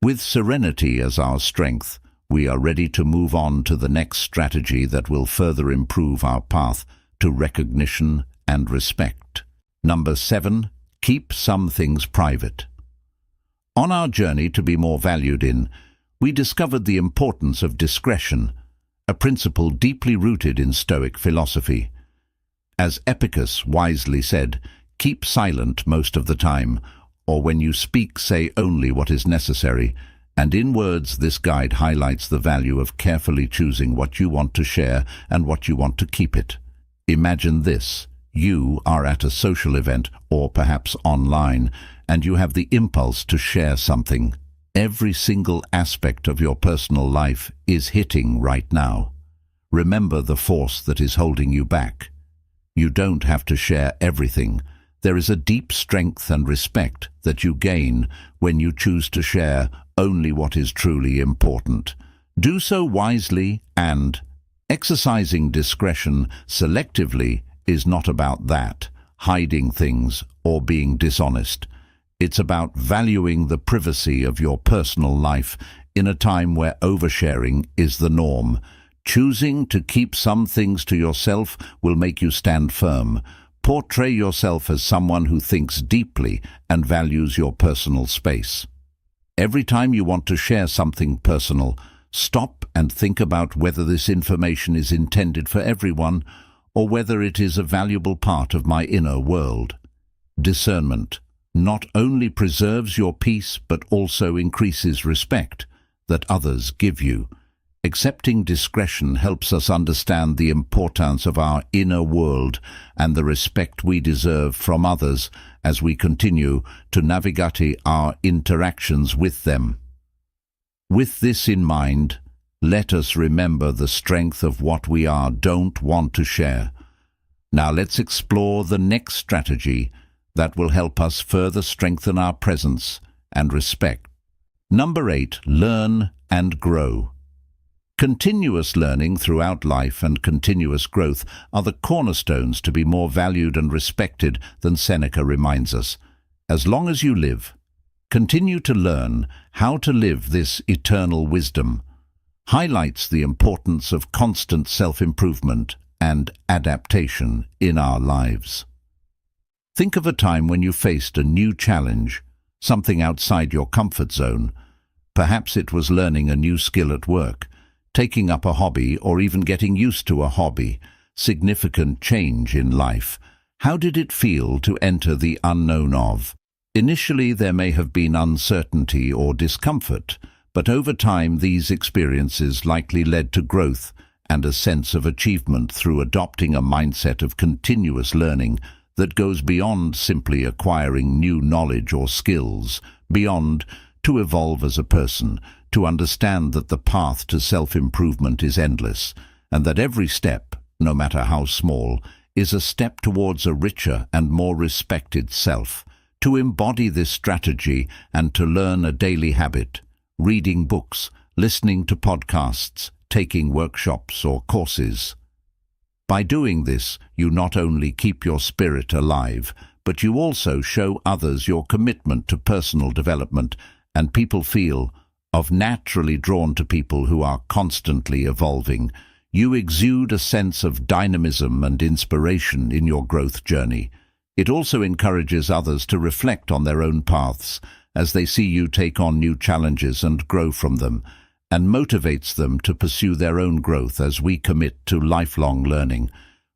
With serenity as our strength, we are ready to move on to the next strategy that will further improve our path to recognition and respect. Number 7. Keep some things private. On our journey to be more valued in, we discovered the importance of discretion, a principle deeply rooted in Stoic philosophy. As Epicus wisely said, keep silent most of the time, or when you speak, say only what is necessary. And in words, this guide highlights the value of carefully choosing what you want to share and what you want to keep it. Imagine this. You are at a social event, or perhaps online, and you have the impulse to share something. Every single aspect of your personal life is hitting right now. Remember the force that is holding you back. You don't have to share everything. There is a deep strength and respect that you gain when you choose to share only what is truly important. Do so wisely, and exercising discretion selectively is not about that, hiding things or being dishonest. It's about valuing the privacy of your personal life in a time where oversharing is the norm. Choosing to keep some things to yourself will make you stand firm. Portray yourself as someone who thinks deeply and values your personal space. Every time you want to share something personal, stop and think about whether this information is intended for everyone or whether it is a valuable part of my inner world. Discernment not only preserves your peace but also increases respect that others give you. Accepting discretion helps us understand the importance of our inner world and the respect we deserve from others as we continue to navigate our interactions with them. With this in mind, let us remember the strength of what we don't want to share. Now let's explore the next strategy that will help us further strengthen our presence and respect. Number 8. Learn and grow. Continuous learning throughout life and continuous growth are the cornerstones to be more valued and respected than Seneca reminds us. As long as you live, continue to learn how to live. This eternal wisdom highlights the importance of constant self-improvement and adaptation in our lives. Think of a time when you faced a new challenge, something outside your comfort zone. Perhaps it was learning a new skill at work, taking up a hobby, or even getting used to a hobby. Significant change in life. How did it feel to enter the unknown of? Initially, there may have been uncertainty or discomfort, but over time these experiences likely led to growth and a sense of achievement through adopting a mindset of continuous learning that goes beyond simply acquiring new knowledge or skills, beyond to evolve as a person, to understand that the path to self-improvement is endless, and that every step, no matter how small, is a step towards a richer and more respected self. To embody this strategy and to learn a daily habit, reading books, listening to podcasts, taking workshops or courses. By doing this, you not only keep your spirit alive, but you also show others your commitment to personal development, and people feel naturally drawn to people who are constantly evolving. You exude a sense of dynamism and inspiration in your growth journey. It also encourages others to reflect on their own paths as they see you take on new challenges and grow from them, and motivates them to pursue their own growth as we commit to lifelong learning.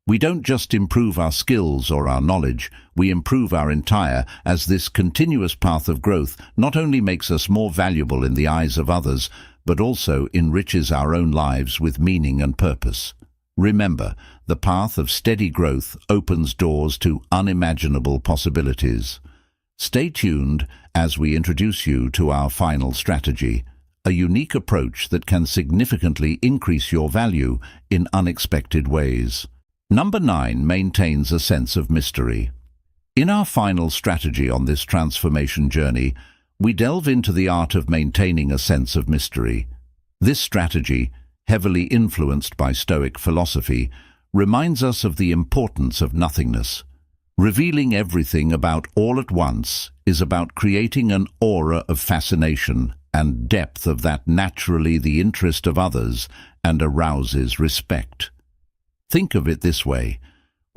We don't just improve our skills or our knowledge, we improve our entire, as this continuous path of growth not only makes us more valuable in the eyes of others, but also enriches our own lives with meaning and purpose. Remember, the path of steady growth opens doors to unimaginable possibilities. Stay tuned as we introduce you to our final strategy, a unique approach that can significantly increase your value in unexpected ways. Number 9 maintains a sense of mystery. In our final strategy on this transformation journey, we delve into the art of maintaining a sense of mystery. This strategy, heavily influenced by Stoic philosophy, reminds us of the importance of nothingness. Revealing everything about all at once is about creating an aura of fascination and depth of that naturally the interest of others and arouses respect. Think of it this way.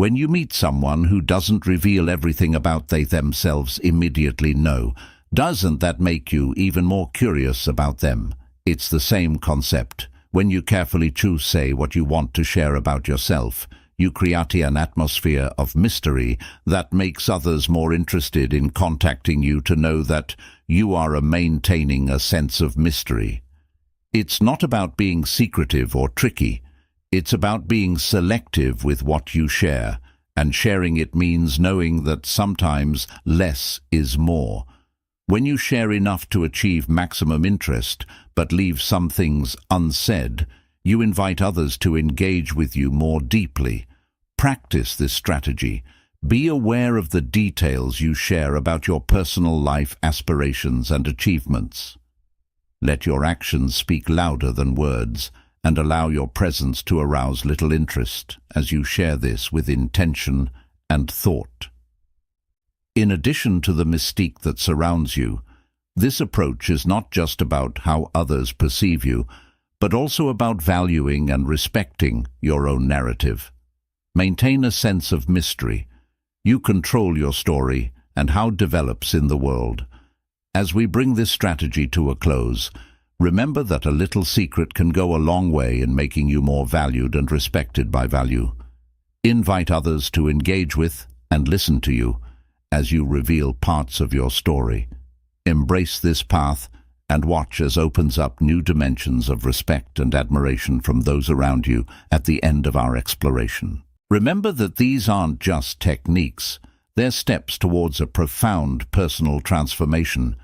When you meet someone who doesn't reveal everything about they themselves immediately know, doesn't that make you even more curious about them? It's the same concept. When you carefully choose say what you want to share about yourself, you create an atmosphere of mystery that makes others more interested in contacting you to know that you are maintaining a sense of mystery. It's not about being secretive or tricky. It's about being selective with what you share, and sharing it means knowing that sometimes less is more. When you share enough to achieve maximum interest, but leave some things unsaid, you invite others to engage with you more deeply. Practice this strategy. Be aware of the details you share about your personal life aspirations and achievements. Let your actions speak louder than words, and allow your presence to arouse little interest as you share this with intention and thought. In addition to the mystique that surrounds you, this approach is not just about how others perceive you, but also about valuing and respecting your own narrative. Maintain a sense of mystery. You control your story and how it develops in the world. As we bring this strategy to a close, remember that a little secret can go a long way in making you more valued and respected by value. Invite others to engage with and listen to you as you reveal parts of your story. Embrace this path and watch as opens up new dimensions of respect and admiration from those around you at the end of our exploration. Remember that these aren't just techniques, they're steps towards a profound personal transformation.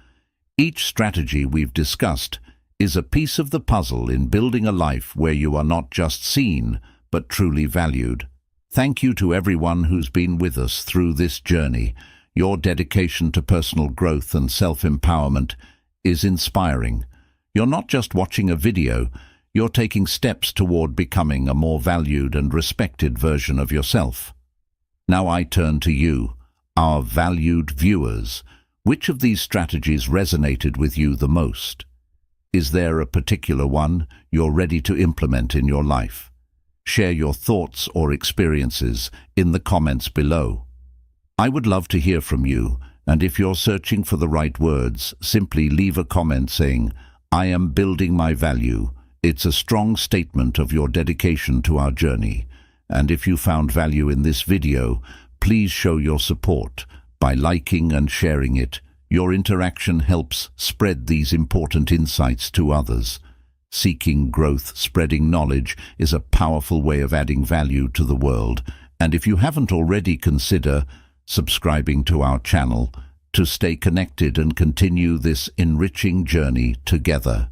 Each strategy we've discussed is a piece of the puzzle in building a life where you are not just seen, but truly valued. Thank you to everyone who's been with us through this journey. Your dedication to personal growth and self-empowerment is inspiring. You're not just watching a video, you're taking steps toward becoming a more valued and respected version of yourself. Now I turn to you, our valued viewers. Which of these strategies resonated with you the most? Is there a particular one you're ready to implement in your life? Share your thoughts or experiences in the comments below. I would love to hear from you, and if you're searching for the right words, simply leave a comment saying, "I am building my value." It's a strong statement of your dedication to our journey. And if you found value in this video, please show your support by liking and sharing it. Your interaction helps spread these important insights to others. Seeking growth, spreading knowledge is a powerful way of adding value to the world. And if you haven't already, consider subscribing to our channel to stay connected and continue this enriching journey together.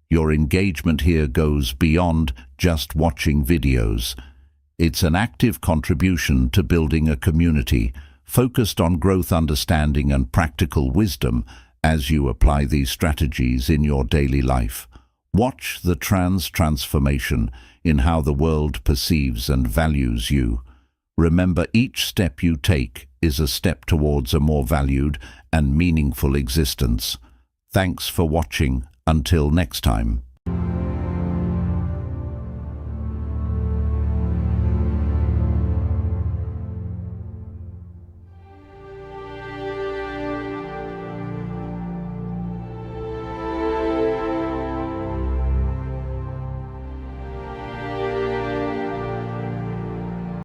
Your engagement here goes beyond just watching videos. It's an active contribution to building a community focused on growth, understanding, and practical wisdom as you apply these strategies in your daily life. Watch the transformation in how the world perceives and values you. Remember, each step you take is a step towards a more valued and meaningful existence. Thanks for watching. Until next time.